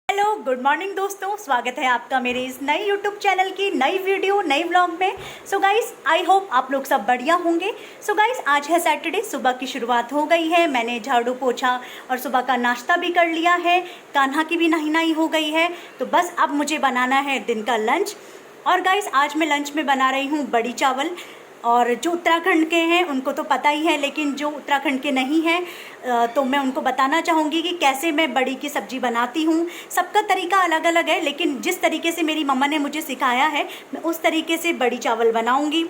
Hello good morning दोस्तों, स्वागत है आपका मेरे इस नए यूट्यूब चैनल की नई वीडियो नई व्लॉग में। सो गाइस, आई होप आप लोग सब बढ़िया होंगे। सो गाइस, आज है सैटरडे, सुबह की शुरुआत हो गई है। मैंने झाड़ू पोछा और सुबह का नाश्ता भी कर लिया है। कान्हा की भी नहाई हो गई है। तो बस अब मुझे बनाना है दिन का लंच। और गाइस, आज मैं लंच में बना रही हूँ बड़ी चावल। और जो उत्तराखंड के हैं उनको तो पता ही है, लेकिन जो उत्तराखंड के नहीं हैं तो मैं उनको बताना चाहूँगी कि कैसे मैं बड़ी की सब्ज़ी बनाती हूँ। सबका तरीका अलग अलग है, लेकिन जिस तरीके से मेरी मम्मा ने मुझे सिखाया है मैं उस तरीके से बड़ी चावल बनाऊँगी।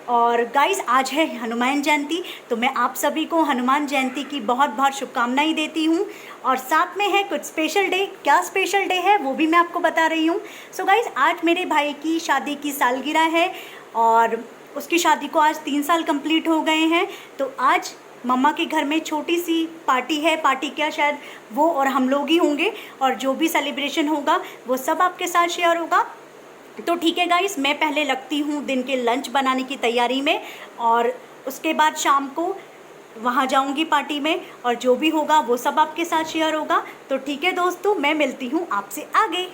और गाइस, आज है हनुमान जयंती, तो मैं आप सभी को हनुमान जयंती की बहुत बहुत शुभकामनाएं देती हूँ। और साथ में है कुछ स्पेशल डे। क्या स्पेशल डे है वो भी मैं आपको बता रही हूँ। सो गाइस, आज मेरे भाई की शादी की सालगिरह है और उसकी शादी को आज 3 साल कंप्लीट हो गए हैं। तो आज मम्मा के घर में छोटी सी पार्टी है। पार्टी क्या, शायद वो और हम लोग ही होंगे, और जो भी सेलिब्रेशन होगा वो सब आपके साथ शेयर होगा। तो ठीक है गाइस, मैं पहले लगती हूँ दिन के लंच बनाने की तैयारी में, और उसके बाद शाम को वहाँ जाऊँगी पार्टी में, और जो भी होगा वो सब आपके साथ शेयर होगा। तो ठीक है दोस्तों, मैं मिलती हूँ आपसे आगे।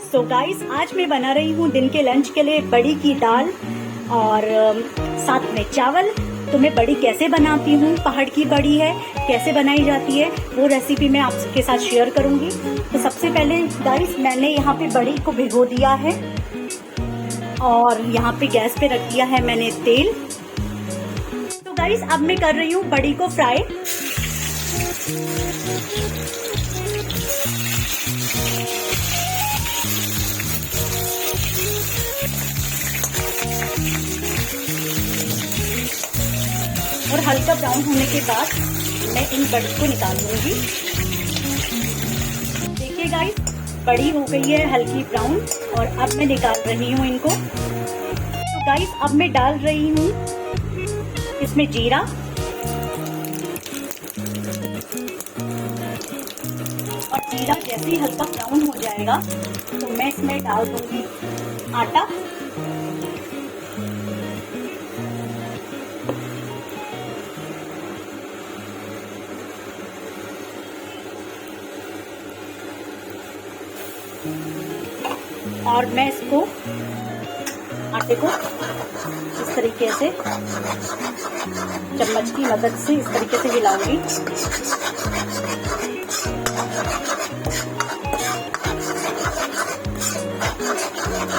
सो गाइस, आज मैं बना रही हूँ दिन के लंच के लिए बड़ी की दाल और साथ में चावल। तो मैं बड़ी कैसे बनाती हूँ, पहाड़ की बड़ी है, कैसे बनाई जाती है वो रेसिपी मैं आपके साथ शेयर करूँगी। तो सबसे पहले गाइस, मैंने यहाँ पे बड़ी को भिगो दिया है और यहाँ पे गैस पे रख दिया है मैंने तेल। तो गाइस, अब मैं कर रही हूँ बड़ी को फ्राई। और हल्का ब्राउन होने के बाद मैं इन बड़ी को निकाल लूंगी। देखिए गाइस, बड़ी हो गई है हल्की ब्राउन, और अब मैं निकाल रही हूँ इनको। तो गाइस, अब मैं डाल रही हूँ इसमें जीरा, और जीरा जैसे ही हल्का ब्राउन हो जाएगा तो मैं इसमें डाल दूंगी आटा। और मैं इसको आटे को इस तरीके से चम्मच की मदद से इस तरीके से हिलाऊंगी।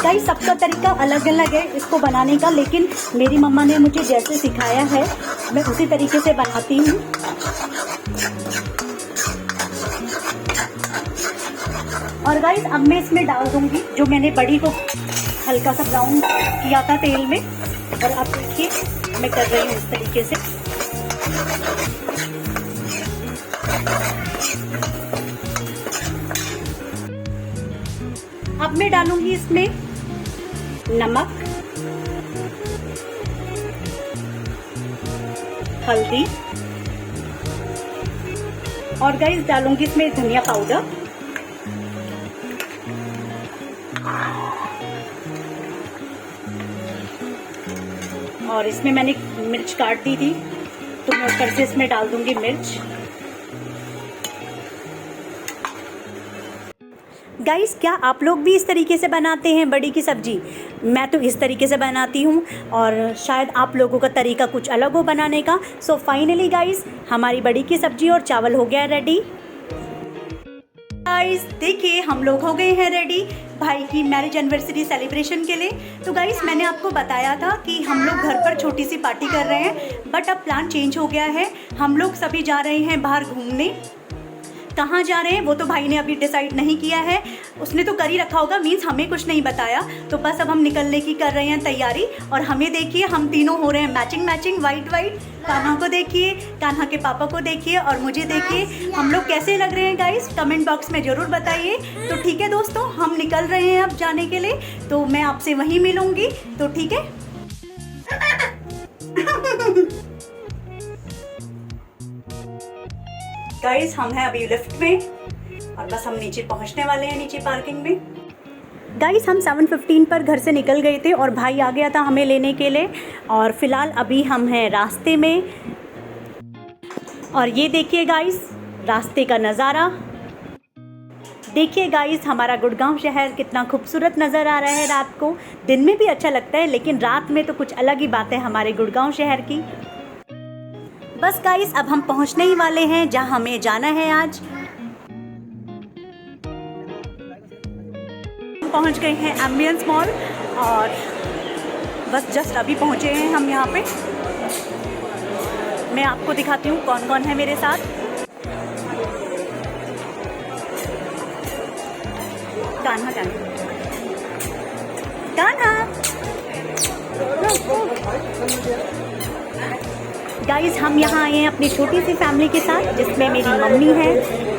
गाइस, सबका तरीका अलग अलग है इसको बनाने का, लेकिन मेरी मम्मा ने मुझे जैसे सिखाया है मैं उसी तरीके से बनाती हूँ। और गाइस, अब मैं इसमें डाल दूंगी जो मैंने बड़ी को हल्का सा ब्राउन किया था तेल में। और अब देखिए मैं कर रही हूँ इस तरीके से। अब मैं डालूंगी इसमें नमक, हल्दी, और गाइस डालूंगी इसमें धनिया पाउडर। और इसमें मैंने मिर्च काट दी थी, तो मैं ऊपर से इसमें डाल दूंगी मिर्च। गाइस, क्या आप लोग भी इस तरीके से बनाते हैं बड़ी की सब्जी? मैं तो इस तरीके से बनाती हूँ, और शायद आप लोगों का तरीका कुछ अलग हो बनाने का। सो फाइनली गाइस, हमारी बड़ी की सब्जी और चावल हो गया रेडी। गाइस देखिए, हम लोग हो गए हैं रेडी भाई की मैरिज एनिवर्सरी सेलिब्रेशन के लिए। तो गाइस, मैंने आपको बताया था कि हम लोग घर पर छोटी सी पार्टी कर रहे हैं, बट अब प्लान चेंज हो गया है। हम लोग सभी जा रहे हैं बाहर घूमने। कहाँ जा रहे हैं वो तो भाई ने अभी डिसाइड नहीं किया है। उसने तो कर ही रखा होगा, मीन्स हमें कुछ नहीं बताया। तो बस अब हम निकलने की कर रहे हैं तैयारी। और हमें देखिए, हम तीनों हो रहे हैं matching matching, white white. Kanha को देखिए, कान्हा के पापा को देखिए, और मुझे देखिए। हम लोग कैसे लग रहे हैं गाइस, कमेंट बॉक्स में ज़रूर बताइए। तो ठीक है दोस्तों, हम निकल रहे हैं अब जाने के लिए। तो मैं आपसे वहीं मिलूंगी। तो ठीक है। गाइस, हम हैं अभी लिफ्ट में, और बस हम नीचे पहुंचने वाले हैं, नीचे पार्किंग में। गाइस हम 7:15 पर घर से निकल गए थे और भाई आ गया था हमें लेने के लिए। और फ़िलहाल अभी हम हैं रास्ते में। और ये देखिए गाइस रास्ते का नज़ारा। देखिए गाइस हमारा गुड़गांव शहर कितना खूबसूरत नज़र आ रहा है रात को। दिन में भी अच्छा लगता है लेकिन रात में तो कुछ अलग ही बात है हमारे गुड़गांव शहर की। बस गाइस अब हम पहुंचने ही वाले हैं जहां हमें जाना है आज। पहुंच गए हैं एम्बियंस मॉल और बस जस्ट अभी पहुंचे हैं हम यहाँ पे। मैं आपको दिखाती हूँ कौन कौन है मेरे साथ। कान्हा गाइस हम यहाँ आए हैं अपनी छोटी सी फैमिली के साथ जिसमें मेरी मम्मी है,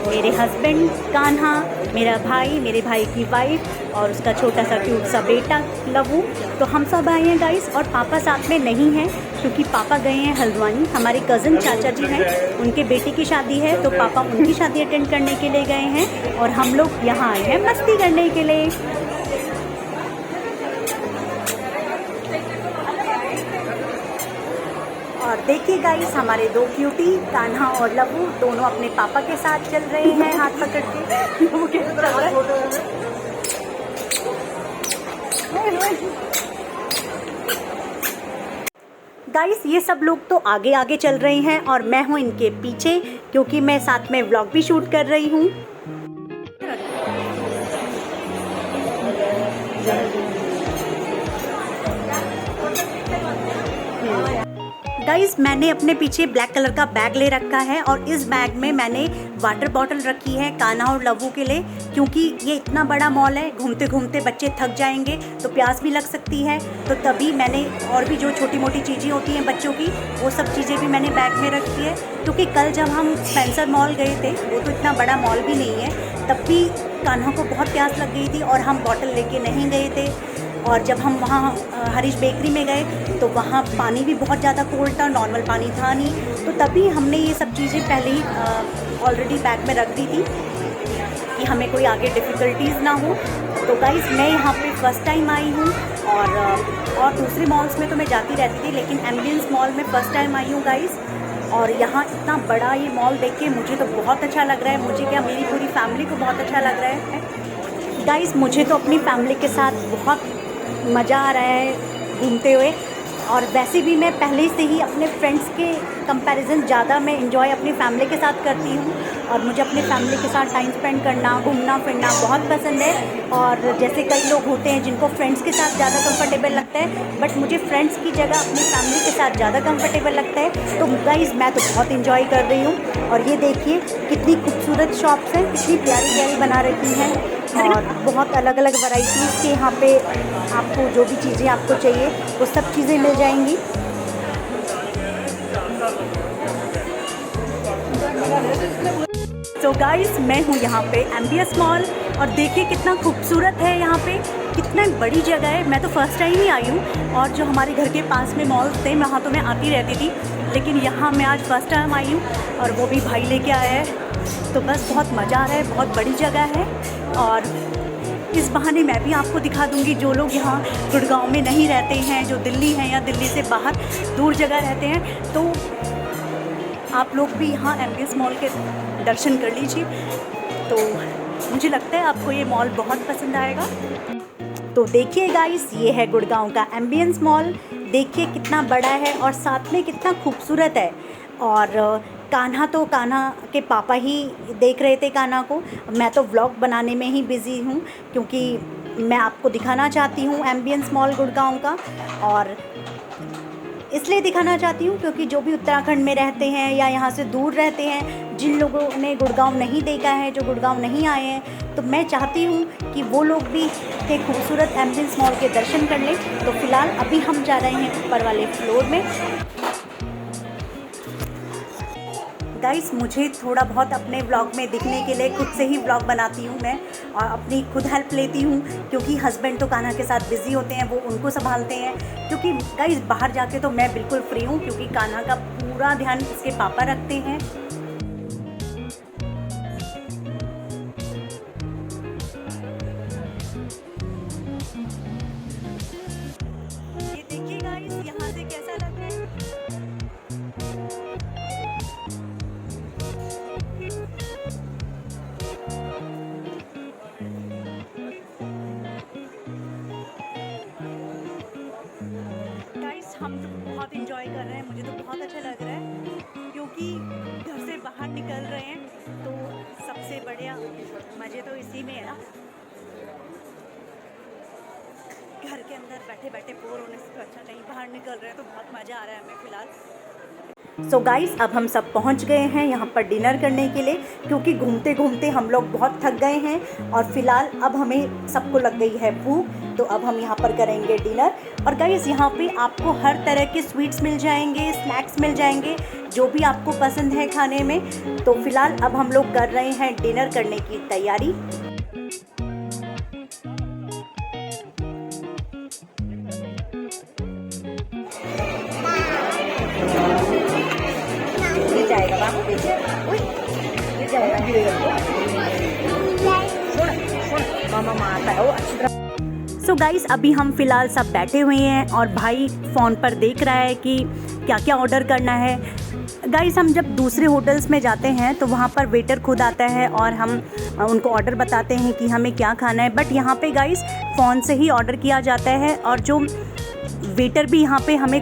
मेरे हस्बैंड कान्हा, मेरा भाई, मेरे भाई की वाइफ और उसका छोटा सा क्यूट सा बेटा लवू। तो हम सब आए हैं गाइस और पापा साथ में नहीं हैं क्योंकि पापा गए हैं हल्द्वानी। हमारे कज़न चाचा जी हैं, उनके बेटे की शादी है तो पापा उनकी शादी अटेंड करने के लिए गए हैं और हम लोग यहाँ आए हैं मस्ती करने के लिए। और देखिए गाइस हमारे दो क्यूटी कान्हा और लवू दोनों अपने पापा के साथ चल रहे हैं हाथ पकड़ के। वो कैसे चल रहा है गाइस। ये सब लोग तो आगे आगे चल रहे हैं और मैं हूँ इनके पीछे क्योंकि मैं साथ में व्लॉग भी शूट कर रही हूँ। गाइस मैंने अपने पीछे ब्लैक कलर का बैग ले रखा है और इस बैग में मैंने वाटर बॉटल रखी है कान्हा और लवू के लिए क्योंकि ये इतना बड़ा मॉल है, घूमते घूमते बच्चे थक जाएंगे तो प्यास भी लग सकती है। तो तभी मैंने और भी जो छोटी मोटी चीज़ें होती हैं बच्चों की वो सब चीज़ें भी मैंने बैग में रखी है क्योंकि कल जब हम स्पेंसर मॉल गए थे वो तो इतना बड़ा मॉल भी नहीं है, तब भी कान्हा को बहुत प्यास लग गई थी और हम बॉटल लेके नहीं गए थे। और जब हम वहाँ हरीश बेकरी में गए तो वहाँ पानी भी बहुत ज़्यादा कोल्ड था, नॉर्मल पानी था नहीं, तो तभी हमने ये सब चीज़ें पहले ही ऑलरेडी बैग में रख दी थी कि हमें कोई आगे डिफ़िकल्टीज़ ना हो। तो गाइस मैं यहाँ पे फ़र्स्ट टाइम आई हूँ और दूसरे मॉल्स में तो मैं जाती रहती थी लेकिन एम्बियंस मॉल में फ़र्स्ट टाइम आई हूँ गाइस। और यहाँ इतना बड़ा ये मॉल देख के मुझे तो बहुत अच्छा लग रहा है, मुझे क्या मेरी पूरी फैमिली को बहुत अच्छा लग रहा है गाइस। मुझे तो अपनी फैमिली के साथ बहुत मज़ा आ रहा है घूमते हुए और वैसे भी मैं पहले से ही अपने फ्रेंड्स के कंपैरिजन ज़्यादा मैं इंजॉय अपनी फैमिली के साथ करती हूँ और मुझे अपनी फैमिली के साथ टाइम स्पेंड करना, घूमना फिरना बहुत पसंद है। और जैसे कई लोग होते हैं जिनको फ्रेंड्स के साथ ज़्यादा कंफर्टेबल लगता है बट मुझे फ्रेंड्स की जगह अपनी फैमिली के साथ ज़्यादा कंफर्टेबल लगता है। तो गाइस मैं तो बहुत इंजॉय कर रही हूँ और ये देखिए कितनी खूबसूरत शॉप्स हैं, कितनी प्यारी प्यारी बना रखी हैं और बहुत अलग अलग वैरायटीज़ के यहाँ पे आपको जो भी चीज़ें आपको चाहिए वो सब चीज़ें मिल जाएंगी। तो गाइस मैं हूँ यहाँ पे एम्बियंस मॉल और देखिए कितना खूबसूरत है, यहाँ पे कितना बड़ी जगह है। मैं तो फर्स्ट टाइम ही आई हूँ और जो हमारे घर के पास में मॉल्स थे वहाँ तो मैं आती रहती थी लेकिन यहाँ मैं आज फर्स्ट टाइम आई हूँ और वो भी भाई लेके आया है। तो बस बहुत मज़ा आ रहा है, बहुत बड़ी जगह है और इस बहाने मैं भी आपको दिखा दूंगी जो लोग यहाँ गुड़गांव में नहीं रहते हैं, जो दिल्ली हैं या दिल्ली से बाहर दूर जगह रहते हैं, तो आप लोग भी यहाँ एम्बियंस मॉल के दर्शन कर लीजिए। तो मुझे लगता है आपको ये मॉल बहुत पसंद आएगा। तो देखिए गाइस ये है गुड़गांव का एम्बियंस मॉल, देखिए कितना बड़ा है और साथ में कितना खूबसूरत है। और कान्हा के पापा ही देख रहे थे कान्हा को, मैं तो व्लॉग बनाने में ही बिज़ी हूँ क्योंकि मैं आपको दिखाना चाहती हूँ एम्बियंस मॉल गुड़गांव का। और इसलिए दिखाना चाहती हूँ क्योंकि जो भी उत्तराखंड में रहते हैं या यहाँ से दूर रहते हैं, जिन लोगों ने गुड़गांव नहीं देखा है, जो गुड़गांव नहीं आए हैं, तो मैं चाहती हूँ कि वो लोग भी के खूबसूरत एम्बियंस मॉल के दर्शन कर लें। तो फ़िलहाल अभी हम जा रहे हैं ऊपर वाले फ्लोर में। गाइस मुझे थोड़ा बहुत अपने व्लॉग में दिखने के लिए खुद से ही व्लॉग बनाती हूँ मैं और अपनी खुद हेल्प लेती हूँ क्योंकि हस्बैंड तो कान्हा के साथ बिज़ी होते हैं, वो उनको संभालते हैं। क्योंकि गाइस बाहर जाके तो मैं बिल्कुल फ्री हूँ क्योंकि कान्हा का पूरा ध्यान इसके पापा रखते हैं। ये देखिए गाइस यहाँ से कैसा लग रहा है। घर से बाहर निकल रहे हैं तो सबसे बढ़िया मज़े तो इसी में है ना। घर के अंदर बैठे बैठे बोर होने से तो अच्छा कहीं बाहर निकल रहे हैं तो बहुत मज़ा आ रहा है हमें फ़िलहाल। सो गाइस अब हम सब पहुंच गए हैं यहाँ पर डिनर करने के लिए, क्योंकि घूमते घूमते हम लोग बहुत थक गए हैं और फिलहाल अब हमें सबको लग गई है भूख, तो अब हम यहाँ पर करेंगे डिनर। और गाइस यहाँ पे आपको हर तरह के स्वीट्स मिल जाएंगे, स्नैक्स मिल जाएंगे, जो भी आपको पसंद है खाने में। तो फिलहाल अब हम लोग कर रहे हैं डिनर करने की तैयारी। जाएगा बाबू पीछे, गिर जाएगा, मामा मारता है वो अच्छी तरह। सो गाइस अभी हम फिलहाल सब बैठे हुए हैं और भाई फ़ोन पर देख रहा है कि क्या क्या ऑर्डर करना है। गाइस हम जब दूसरे होटल्स में जाते हैं तो वहाँ पर वेटर खुद आता है और हम उनको ऑर्डर बताते हैं कि हमें क्या खाना है, बट यहाँ पे गाइस फ़ोन से ही ऑर्डर किया जाता है और जो वेटर भी यहाँ पे हमें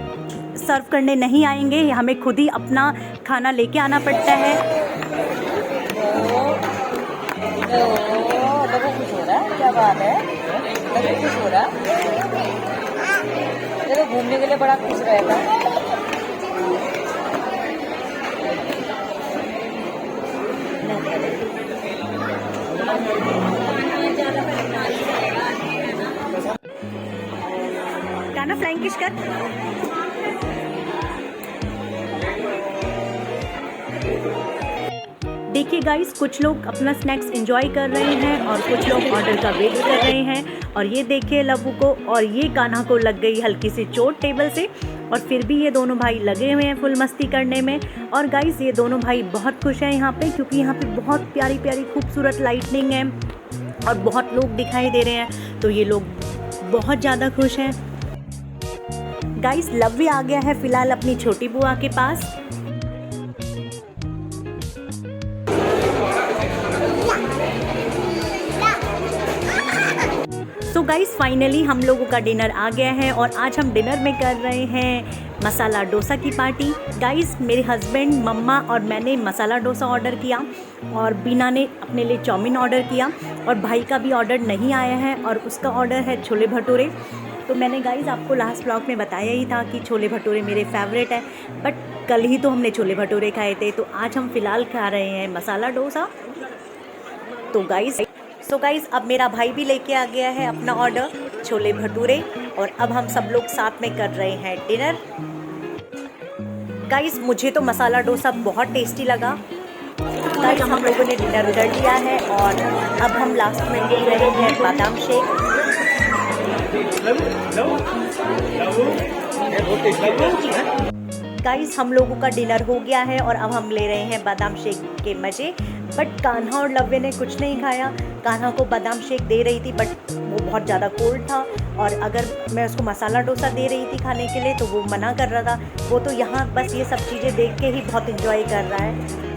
सर्व करने नहीं आएंगे, हमें खुद ही अपना खाना लेके आना पड़ता है। बड़ा खुश हो रहा है, क्या बात है, बड़ा खुश हो रहा है, चलो घूमने के लिए बड़ा खुश रहता है। गाना फ्लाइंग किस कर। देखिए गाइस कुछ लोग अपना स्नैक्स एंजॉय कर रहे हैं और कुछ लोग ऑर्डर का वेट कर रहे हैं। और ये देखिए लबू को और ये कान्हा को लग गई हल्की सी चोट टेबल से, और फिर भी ये दोनों भाई लगे हुए हैं फुल मस्ती करने में। और गाइस ये दोनों भाई बहुत खुश हैं यहाँ पे, क्योंकि यहाँ पे बहुत प्यारी प्यारी खूबसूरत लाइटनिंग है और बहुत लोग दिखाई दे रहे हैं, तो ये लोग बहुत ज़्यादा खुश हैं। गाइस लव्वी आ गया है फिलहाल अपनी छोटी बुआ के पास। तो गाइस फाइनली हम लोगों का डिनर आ गया है और आज हम डिनर में कर रहे हैं मसाला डोसा की पार्टी। गाइस मेरे हस्बैंड, मम्मा और मैंने मसाला डोसा ऑर्डर किया और बीना ने अपने लिए चाउमीन ऑर्डर किया और भाई का भी ऑर्डर नहीं आया है और उसका ऑर्डर है छोले भटूरे। तो मैंने गाइस आपको लास्ट व्लॉग में बताया ही था कि छोले भटूरे मेरे फेवरेट है, बट कल ही तो हमने छोले भटूरे खाए थे, तो आज हम फ़िलहाल खा रहे हैं मसाला डोसा। तो गाइस अब मेरा भाई भी लेके आ गया है अपना ऑर्डर छोले भटूरे और अब हम सब लोग साथ में कर रहे हैं डिनर। गाइस मुझे तो मसाला डोसा बहुत टेस्टी लगा। गाइस हम लोगों ने डिनर कर लिया है और अब हम लास्ट में पी रहे हैं बादाम शेक। गाइस हम लोगों का डिनर हो गया है और अब हम ले रहे हैं बादाम शेक के मज़े। बट कान्हा और लव्य ने कुछ नहीं खाया। कान्हा को बादाम शेक दे रही थी बट वो बहुत ज़्यादा कोल्ड था, और अगर मैं उसको मसाला डोसा दे रही थी खाने के लिए तो वो मना कर रहा था। वो तो यहाँ बस ये सब चीज़ें देख के ही बहुत इन्जॉय कर रहा है।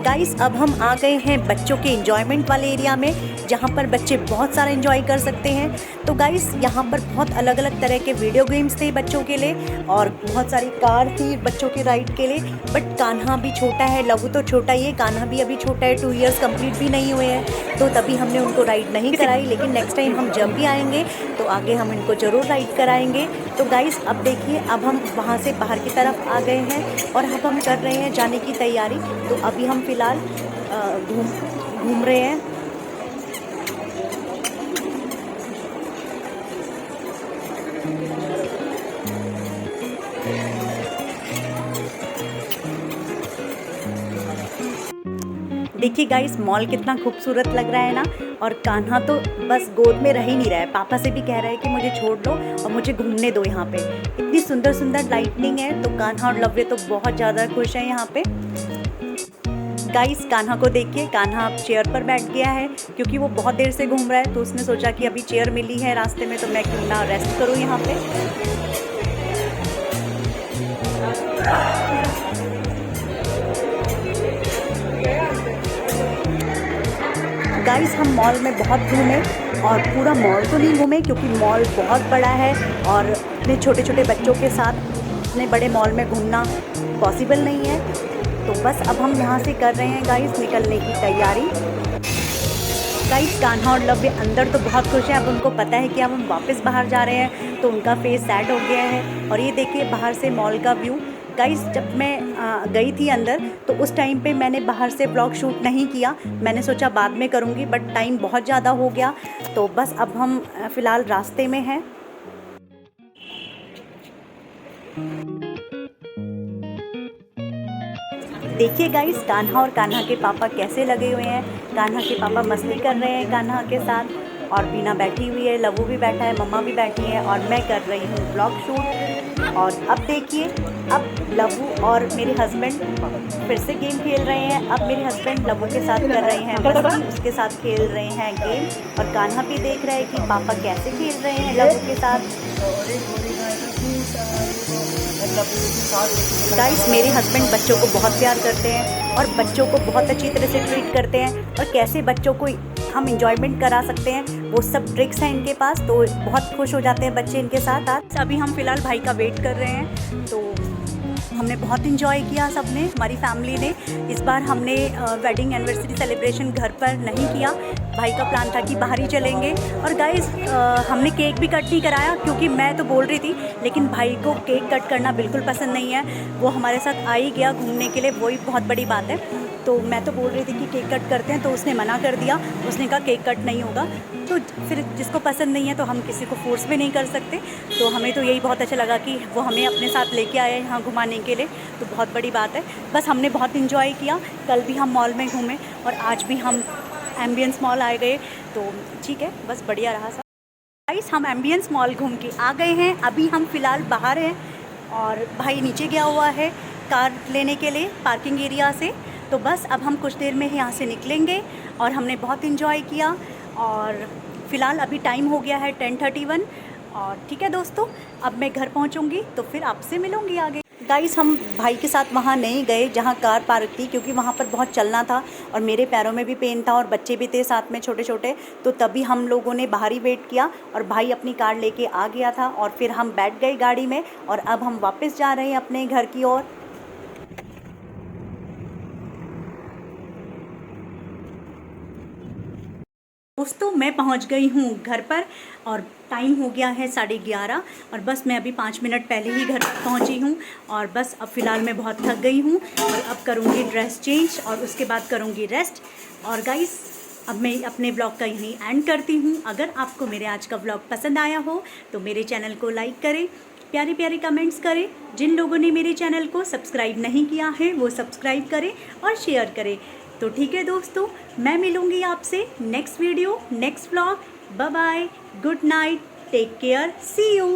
गाइस अब हम आ गए हैं बच्चों के एंजॉयमेंट वाले एरिया में, जहाँ पर बच्चे बहुत सारा एंजॉय कर सकते हैं। तो गाइस यहाँ पर बहुत अलग अलग तरह के वीडियो गेम्स थे बच्चों के लिए और बहुत सारी कार थी बच्चों के राइड के लिए। बट कान्हा भी छोटा है, लघु तो छोटा ही है, कान्हा भी अभी छोटा है, 2 इयर्स कंप्लीट भी नहीं हुए हैं, तो तभी हमने उनको राइड नहीं कराई। लेकिन नेक्स्ट टाइम हम जब भी आएंगे तो आगे हम इनको ज़रूर राइड कराएंगे। तो गाइस अब देखिए अब हम वहाँ से बाहर की तरफ आ गए हैं और अब हम कर रहे हैं जाने की तैयारी। तो अभी हम फ़िलहाल घूम रहे हैं। देखिए गाइस मॉल कितना खूबसूरत लग रहा है ना, और कान्हा तो बस गोद में रह ही नहीं रहा है, पापा से भी कह रहा है कि मुझे छोड़ दो और मुझे घूमने दो। यहाँ पे इतनी सुंदर सुंदर लाइटनिंग है, तो कान्हा और लव्य तो बहुत ज़्यादा खुश हैं यहाँ पे। गाइस कान्हा को देखिए, कान्हा अब चेयर पर बैठ गया है क्योंकि वो बहुत देर से घूम रहा है, तो उसने सोचा कि अभी चेयर मिली है रास्ते में तो मैं क्यों ना रेस्ट करूँ यहाँ पे। गाइस हम मॉल में बहुत घूमे और पूरा मॉल तो नहीं घूमे क्योंकि मॉल बहुत बड़ा है और इतने छोटे छोटे बच्चों के साथ इतने बड़े मॉल में घूमना पॉसिबल नहीं है। तो बस अब हम यहाँ से कर रहे हैं गाइस निकलने की तैयारी। गाइस कान्हा और लव्य अंदर तो बहुत खुश हैं, अब उनको पता है कि अब हम वापस बाहर जा रहे हैं, तो उनका फेस सैड हो गया है। और ये देखिए बाहर से मॉल का व्यू। गाइस जब मैं गई थी अंदर तो उस टाइम पे मैंने बाहर से ब्लॉग शूट नहीं किया, मैंने सोचा बाद में करूँगी, बट टाइम बहुत ज़्यादा हो गया। तो बस अब हम फ़िलहाल रास्ते में हैं। देखिए गाइस कान्हा और कान्हा के पापा कैसे लगे हुए हैं। कान्हा के पापा मस्ती कर रहे हैं कान्हा के साथ, और बीना बैठी हुई है, लवू भी बैठा है, मम्मा भी बैठी है, और मैं कर रही हूँ ब्लॉग शूट। और अब देखिए अब लवू और मेरे हस्बैंड फिर से गेम खेल रहे हैं। अब मेरे हस्बैंड लवू के साथ कर रहे हैं मस्ती, उसके साथ खेल रहे हैं गेम, और कान्हा भी देख रहा है कि पापा कैसे खेल रहे हैं लवू के साथ। गाइस मेरे हस्बैंड बच्चों को बहुत प्यार करते हैं और बच्चों को बहुत अच्छी तरह से ट्रीट करते हैं, और कैसे बच्चों को हम इंजॉयमेंट करा सकते हैं वो सब ट्रिक्स हैं इनके पास, तो बहुत खुश हो जाते हैं बच्चे इनके साथ। आज अभी हम फ़िलहाल भाई का वेट कर रहे हैं, तो हमने बहुत इन्जॉय किया सबने, हमारी फैमिली ने। इस बार हमने वेडिंग एनिवर्सरी सेलिब्रेशन घर पर नहीं किया, भाई का प्लान था कि बाहर ही चलेंगे। और गाइस हमने केक भी कट नहीं कराया, क्योंकि मैं तो बोल रही थी, लेकिन भाई को केक कट करना बिल्कुल पसंद नहीं है। वो हमारे साथ आ ही गया घूमने के लिए, वही बहुत बड़ी बात है। तो मैं तो बोल रही थी कि केक कट करते हैं, तो उसने मना कर दिया, उसने कहा केक कट नहीं होगा। तो फिर जिसको पसंद नहीं है तो हम किसी को फोर्स भी नहीं कर सकते। तो हमें तो यही बहुत अच्छा लगा कि वो हमें अपने साथ लेके आए यहाँ घुमाने के लिए, तो बहुत बड़ी बात है। बस हमने बहुत इन्जॉय किया, कल भी हम मॉल में घूमे और आज भी हम एम्बियंस मॉल आए गए, तो ठीक है बस बढ़िया रहा सब। गाइस हम एम्बियंस मॉल घूम के आ गए हैं, अभी हम फ़िलहाल बाहर हैं और भाई नीचे गया हुआ है कार लेने के लिए पार्किंग एरिया से। तो बस अब हम कुछ देर में यहाँ से निकलेंगे, और हमने बहुत इन्जॉय किया। और फ़िलहाल अभी टाइम हो गया है 10:31, और ठीक है दोस्तों अब मैं घर पहुँचूँगी तो फिर आपसे मिलूँगी आगे। गाइस हम भाई के साथ वहाँ नहीं गए जहाँ कार पार्क थी, क्योंकि वहाँ पर बहुत चलना था और मेरे पैरों में भी पेन था और बच्चे भी थे साथ में छोटे छोटे, तो तभी हम लोगों ने बाहर ही वेट किया और भाई अपनी कार लेके आ गया था, और फिर हम बैठ गए गाड़ी में और अब हम वापस जा रहे हैं अपने घर की ओर। दोस्तों मैं पहुंच गई हूं घर पर और टाइम हो गया है 11:30, और बस मैं अभी 5 मिनट पहले ही घर पर पहुंची हूं। और बस अब फ़िलहाल मैं बहुत थक गई हूं और अब करूंगी ड्रेस चेंज और उसके बाद करूंगी रेस्ट। और गाइस अब मैं अपने ब्लॉग का यहीं एंड करती हूं। अगर आपको मेरे आज का ब्लॉग पसंद आया हो तो मेरे चैनल को लाइक करें, प्यारे प्यारे कमेंट्स करें। जिन लोगों ने मेरे चैनल को सब्सक्राइब नहीं किया है वो सब्सक्राइब करें और शेयर करें। तो ठीक है दोस्तों, मैं मिलूँगी आपसे next video next vlog. Bye bye, good night, take care, see you.